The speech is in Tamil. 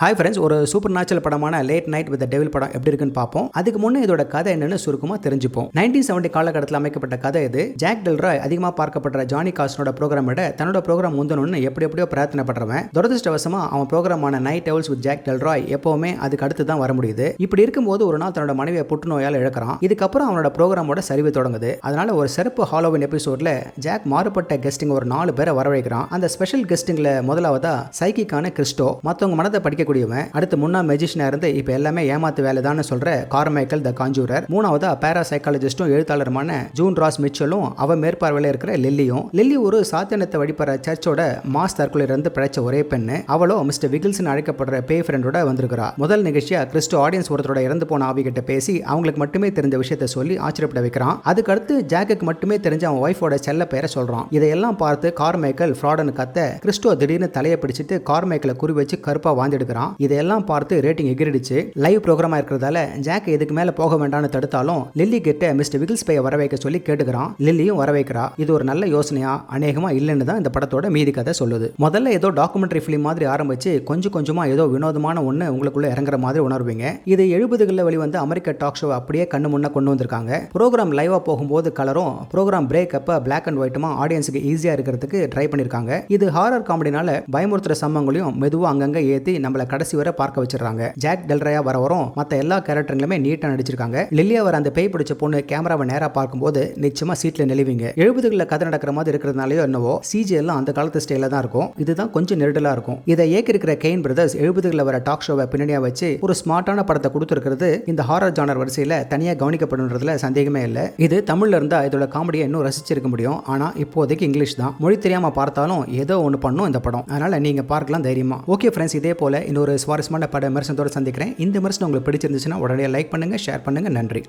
ஹாய் ஃப்ரெண்ட்ஸ், ஒரு சூப்பர் நேச்சுரல் படமான லேட் நைட் வித் டெவில் படம் எப்படி இருக்குன்னு பார்ப்போம். அதுக்கு முன்னே இதோட கதை என்னன்னு சுருக்கமா தெரிஞ்சுப்போம். 1970 காலகட்டத்தில் அமைக்கப்பட்ட கதை இது. ஜாக் டெல்ராய் அதிகமாக பார்க்கப்படுற ஜானி காஸ்னோட ப்ரோக்ராம் விட தன்னோட ப்ரோக்ராம் முந்தணும்னு எப்படியோ பிரயத்தன பண்றவன் துரதிருஷ்டவசமா அவன் ப்ரோக்ராமான நைட் டெவில்ஸ் வித் ஜாக் டெல்ராய் எப்பவுமே அதுக்கு அடுத்து தான் வர முடியுது. இப்படி இருக்கும்போது ஒரு நாள் தன்னோட மனைவியை புற்றுநோயால் இழக்கிறான். இதுக்கப்புறம் அவனோட ப்ரோக்ராமோட சரிவு தொடங்குது. அதனால ஒரு சிறப்பு ஹாலோவின் எபிசோட்ல ஜாக் மாறுபட்ட கெஸ்டிங் ஒரு 4 பேரை வரவைக்கிறான். அந்த ஸ்பெஷல் கெஸ்டிங்ல முதலாவதா சைக்கிக்கான கிறிஸ்டோ, மற்றவங்க மனதை படிக்க அடுத்து முன்னாள் மெஜிஷியனா இருந்து இப்ப எல்லாமே ஏமாத்து வேலைதான் சொல்ற கார்மைக்கல் த கான்ஜூரர். மூணாவதா பேரா சைக்காலஜிஸ்டும் எழுத்தாளருமான ஜூன் ராஸ் மிச்சலும் அவ மேற்பார்வையில் இருக்கிற லில்லியும். லில்லி ஒரு சாத்தியத்தை வழிபடுற சர்ச்சோட மாஸ் தற்கொலையில இருந்து பிழைச்ச ஒரே பெண்ணு. அவளோ மிஸ்டர் விகில்ஸ் அழைக்கப்படுற பேய் ஃப்ரெண்டோட வந்திருக்கிறா. முதல் நிகழ்ச்சியா கிறிஸ்டோ ஆடியன்ஸ் ஒருத்தரோட இறந்து போன ஆவி கிட்ட பேசி அவங்களுக்கு மட்டுமே தெரிஞ்ச விஷயத்தை சொல்லி ஆச்சரியப்பட வைக்கிறான். அதுக்கடுத்து ஜாக்குக்கு மட்டுமே தெரிஞ்ச அவன் ஒய்ஃபோட செல்ல பெயரை சொல்றான். இதையெல்லாம் பார்த்து கார்மைக்கல் ஃப்ராடன் கத்த கிறிஸ்டோ திடீர்னு தலையை பிடிச்சிட்டு கார்மைக்கலை குறி வச்சு கருப்பா வாழ்ந்துடுக்கிறான். இதெல்லாம் பார்த்து ரேட்டிங் எகிரிடுச்சு. லைவ் ப்ரோக்ராமா இருக்கிறதால ஜாக் இதுக்கு மேல போக வேண்டாம்னு தடுத்தாலும் லில்லி கிட்ட மிஸ்டர் விகில்ஸ் பைய வர வைக்க சொல்லி கேட்டுக்கிறான். லில்லியும் வர வைக்கிறா. இது ஒரு நல்ல யோசனையா அநேகமா இல்லைன்னு தான் இந்த படத்தோட மீதி கதை சொல்லுது. முதல்ல ஏதோ டாக்குமெண்ட்ரி ஃபிலிம் மாதிரி ஆரம்பிச்சு கொஞ்சமா ஏதோ வினோதமான ஒண்ணு உங்களுக்குள்ள இறங்குற மாதிரி உணர்வீங்க. இது 70களில் வெளிவந்த அமெரிக்க டாக் ஷோ அப்படியே கண்ணு முன்ன கொண்டு வந்திருக்காங்க. ப்ரோக்ராம் லைவா போகும்போது கலரும் ப்ரோக்ராம் பிரேக் அப்ப பிளாக் அண்ட் ஒயிட்டுமா ஆடியன்ஸுக்கு ஈஸியா இருக்கிறதுக்கு ட்ரை பண்ணிருக்காங்க. இது ஹாரர் காமெடினால பயமுறுத்துற சம்பவங்களையும் மெதுவா அங்கங்க ஏத்தி நம்மள கடைசி வரை பார்க்க வச்சிருக்காங்க. ஜாக் டெல்ராயா வரும் மற்ற எல்லா கேரக்டர்களுமே நீட்டா நடிச்சிருக்காங்க. லில்லியா வர அந்த பேய் பிடிச்ச பொண்ணு கேமராவை நேரா பார்க்கும்போது நிச்சயமா சீட்ல நிலவிங்க. 70களில் கதை நடக்கிற மாதிரி இருக்கிறதுனாலயோ என்னவோ சிஜி எல்லாம் அந்த காலத்து ஸ்டைல தான் இருக்கும். இதுதான் கொஞ்சம் நெருடலா இருக்கும். இதை ஏக்கி இருக்கிற கெயின் பிரதர்ஸ் 70களில் வர டாக் ஷோவை பின்னணியா வச்சு ஒரு ஸ்மார்ட்டான படத்தை கொடுத்துருக்கிறது இந்த ஹாரர் ஜானர் வரிசையில தனியா கவனிக்கப்படுறதுல சந்தேகமே இல்லை. இது தமிழ்ல இருந்தா இதோட காமெடியை இன்னும் ரசிச்சிருக்க முடியும். ஆனா இப்போதைக்கு இங்கிலீஷ் தான். மொழி தெரியாம பார்த்தாலும் ஏதோ ஒன்று பண்ணும் இந்த படம். அதனால நீங்க பார்க்கலாம் தைரியமா. ஓகே ஃப்ரெண்ட்ஸ், இதே போல இன்னொரு சுவாரஸ்யமான பட விமர்சனத்தோட சந்திக்கிறேன். இந்த விமர்சனம் உங்களுக்கு பிடிச்சிருந்துச்சுன்னா உடனே லைக் பண்ணுங்க, ஷேர் பண்ணுங்க. நன்றி.